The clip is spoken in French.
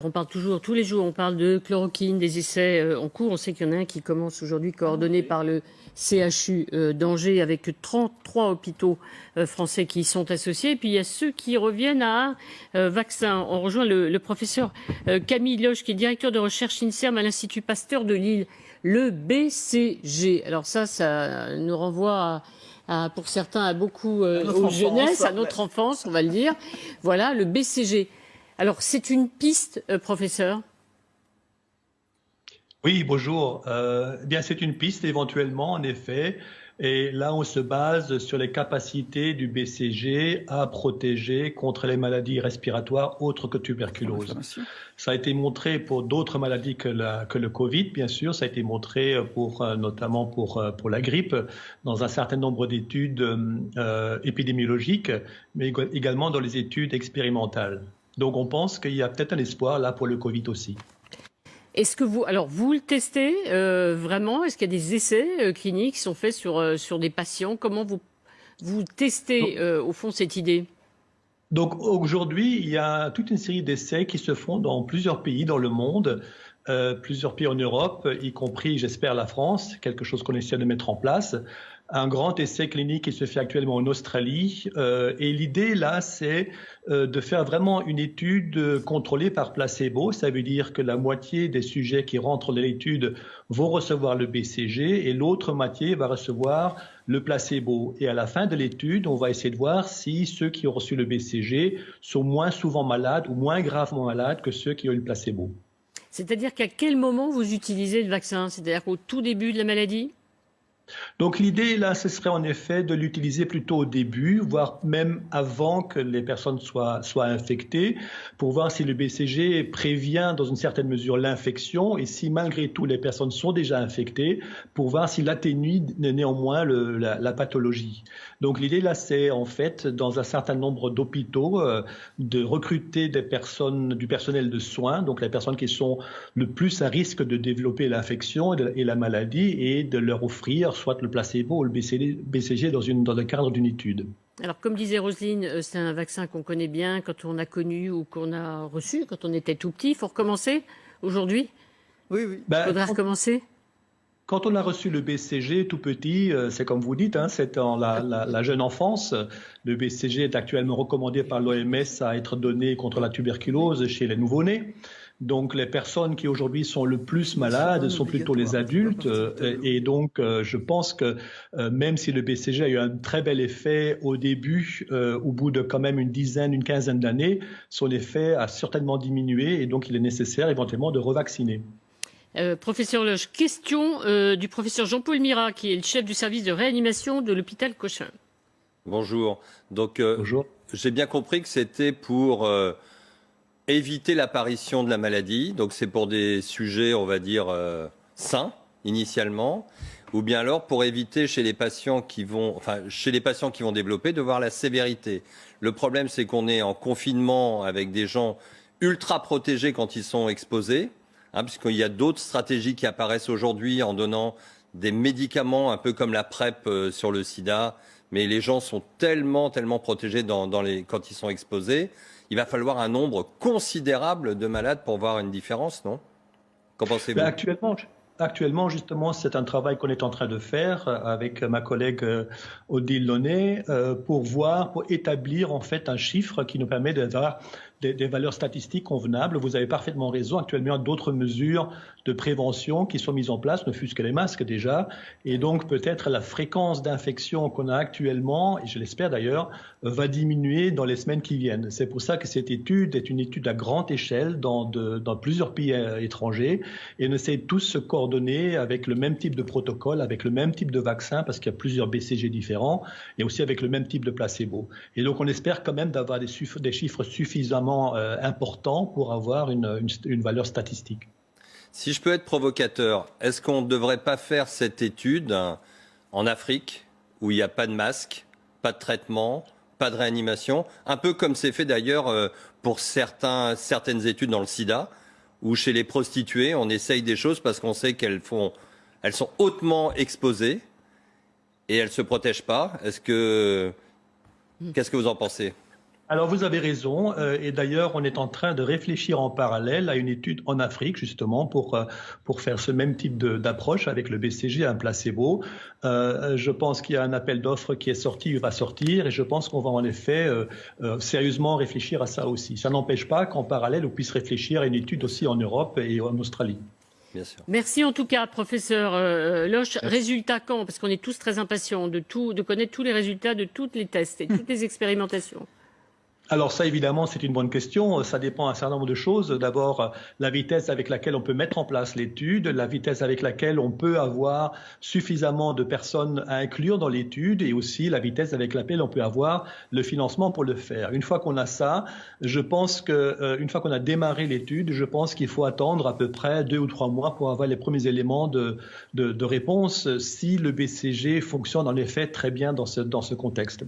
On parle toujours, tous les jours, on parle de chloroquine, des essais en cours. On sait qu'il y en a un qui commence aujourd'hui, coordonné par le CHU d'Angers, avec 33 hôpitaux français qui y sont associés. Et puis il y a ceux qui reviennent à un vaccin. On rejoint le professeur Camille Loche, qui est directeur de recherche INSERM à l'Institut Pasteur de Lille. Le BCG. Alors ça nous renvoie pour certains, à beaucoup aux jeunesses, à notre enfance, on va le dire. Voilà, le BCG. Alors, c'est une piste, professeur? Oui, bonjour. Bien, c'est une piste éventuellement, en effet. Et là, on se base sur les capacités du BCG à protéger contre les maladies respiratoires autres que tuberculose. Ça a été montré pour d'autres maladies que le Covid, bien sûr. Ça a été montré notamment pour la grippe dans un certain nombre d'études épidémiologiques, mais également dans les études expérimentales. Donc on pense qu'il y a peut-être un espoir là pour le Covid aussi. Est-ce que vous le testez vraiment? Est-ce qu'il y a des essais cliniques qui sont faits sur des patients? Comment vous testez au fond cette idée? Donc aujourd'hui, il y a toute une série d'essais qui se font dans plusieurs pays dans le monde, plusieurs pays en Europe, y compris, j'espère, la France, quelque chose qu'on essaie de mettre en place. Un grand essai clinique qui se fait actuellement en Australie. Et l'idée, là, c'est de faire vraiment une étude contrôlée par placebo. Ça veut dire que la moitié des sujets qui rentrent dans l'étude vont recevoir le BCG et l'autre moitié va recevoir le placebo. Et à la fin de l'étude, on va essayer de voir si ceux qui ont reçu le BCG sont moins souvent malades ou moins gravement malades que ceux qui ont eu le placebo. C'est-à-dire qu'à quel moment vous utilisez le vaccin? C'est-à-dire qu'au tout début de la maladie? Donc l'idée, là, ce serait en effet de l'utiliser plutôt au début, voire même avant que les personnes soient infectées, pour voir si le BCG prévient dans une certaine mesure l'infection et si malgré tout les personnes sont déjà infectées, pour voir s'il atténue néanmoins la pathologie. Donc l'idée, là, c'est en fait, dans un certain nombre d'hôpitaux, de recruter du personnel de soins, donc les personnes qui sont le plus à risque de développer l'infection et la maladie, et de leur offrir soit le placebo ou le BCG dans le cadre d'une étude. Alors, comme disait Roselyne, c'est un vaccin qu'on connaît bien quand on a connu ou qu'on a reçu quand on était tout petit. Il faut recommencer aujourd'hui? Oui, oui. Il faudra recommencer? Quand on a reçu le BCG tout petit, c'est comme vous dites, c'est dans la jeune enfance. Le BCG est actuellement recommandé par l'OMS à être donné contre la tuberculose chez les nouveau-nés. Donc les personnes qui aujourd'hui sont le plus malades sont plutôt les adultes. Et donc je pense que même si le BCG a eu un très bel effet au début, au bout de quand même une quinzaine d'années, son effet a certainement diminué et donc il est nécessaire éventuellement de revacciner. Professeur Loche, question du professeur Jean-Paul Mira, qui est le chef du service de réanimation de l'hôpital Cochin. Bonjour. Donc, Bonjour. J'ai bien compris que c'était pour éviter l'apparition de la maladie. Donc, c'est pour des sujets, on va dire, sains, initialement. Ou bien alors pour éviter chez les patients qui vont développer, de voir la sévérité. Le problème, c'est qu'on est en confinement avec des gens ultra protégés quand ils sont exposés. Puisqu'il y a d'autres stratégies qui apparaissent aujourd'hui en donnant des médicaments un peu comme la PrEP sur le sida, mais les gens sont tellement protégés quand ils sont exposés. Il va falloir un nombre considérable de malades pour voir une différence, non? Qu'en pensez-vous? Actuellement, justement, c'est un travail qu'on est en train de faire avec ma collègue Odile Launay pour établir en fait un chiffre qui nous permet d'avoir des valeurs statistiques convenables. Vous avez parfaitement raison. Actuellement, il y a d'autres mesures de prévention qui sont mises en place, ne fût-ce que les masques déjà. Et donc, peut-être la fréquence d'infection qu'on a actuellement, et je l'espère d'ailleurs, va diminuer dans les semaines qui viennent. C'est pour ça que cette étude est une étude à grande échelle dans plusieurs pays étrangers et on essaie tous se coordonner avec le même type de protocole, avec le même type de vaccin, parce qu'il y a plusieurs BCG différents, et aussi avec le même type de placebo. Et donc, on espère quand même d'avoir des chiffres suffisamment importants pour avoir une valeur statistique. Si je peux être provocateur, est-ce qu'on ne devrait pas faire cette étude en Afrique, où il n'y a pas de masque, pas de traitement, pas de réanimation, un peu comme c'est fait d'ailleurs pour certaines études dans le sida, où chez les prostituées, on essaye des choses parce qu'on sait qu'elles sont hautement exposées et elles ne se protègent pas. Qu'est-ce que vous en pensez? Alors vous avez raison, et d'ailleurs on est en train de réfléchir en parallèle à une étude en Afrique justement pour faire ce même type d'approche avec le BCG, un placebo. Je pense qu'il y a un appel d'offres qui est sorti, va sortir, et je pense qu'on va en effet sérieusement réfléchir à ça aussi. Ça n'empêche pas qu'en parallèle on puisse réfléchir à une étude aussi en Europe et en Australie. Bien sûr. Merci en tout cas, professeur Loche. Résultat quand? Parce qu'on est tous très impatients de connaître tous les résultats de tous les tests et toutes les expérimentations. Alors ça, évidemment, c'est une bonne question. Ça dépend d'un certain nombre de choses. D'abord, la vitesse avec laquelle on peut mettre en place l'étude, la vitesse avec laquelle on peut avoir suffisamment de personnes à inclure dans l'étude et aussi la vitesse avec laquelle on peut avoir le financement pour le faire. Une fois qu'on a ça, je pense une fois qu'on a démarré l'étude, je pense qu'il faut attendre à peu près 2 ou 3 mois pour avoir les premiers éléments de réponse si le BCG fonctionne en effet très bien dans ce contexte.